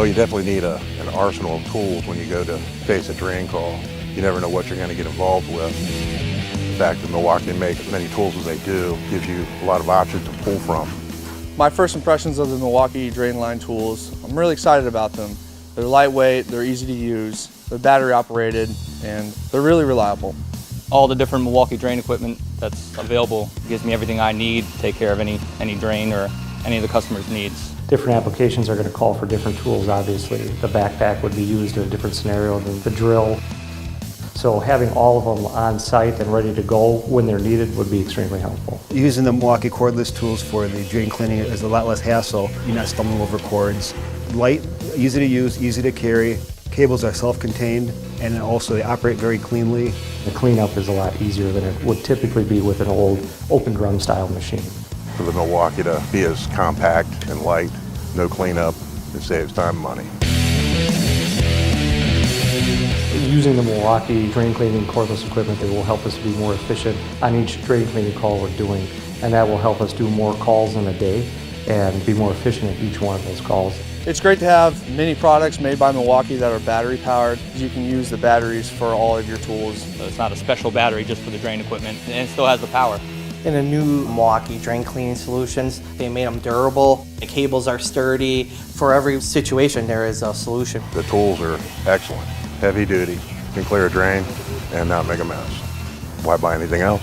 Well, you definitely need an arsenal of tools when you go to face a drain call. You never know what you're going to get involved with. The fact that Milwaukee make as many tools as they do gives you a lot of options to pull from. My first impressions of the Milwaukee drain line tools, I'm really excited about them. They're lightweight, they're easy to use, they're battery operated, and they're really reliable. All the different Milwaukee drain equipment that's available gives me everything I need to take care of any drain or any of the customer's needs. Different applications are going to call for different tools, obviously. The backpack would be used in a different scenario than the drill. So having all of them on site and ready to go when they're needed would be extremely helpful. Using the Milwaukee cordless tools for the drain cleaning is a lot less hassle. You're not stumbling over cords. Light, easy to use, easy to carry. Cables are self-contained, and also they operate very cleanly. The cleanup is a lot easier than it would typically be with an old open drum style machine. For the Milwaukee to be as compact and light, no cleanup, it saves time and money. Using the Milwaukee drain cleaning cordless equipment, that will help us to be more efficient on each drain cleaning call we're doing, and that will help us do more calls in a day and be more efficient at each one of those calls. It's great to have many products made by Milwaukee that are battery powered. You can use the batteries for all of your tools. So it's not a special battery just for the drain equipment, and it still has the power. In the new Milwaukee drain cleaning solutions, they made them durable. The cables are sturdy. For every situation, there is a solution. The tools are excellent, heavy duty, can clear a drain and not make a mess. Why buy anything else?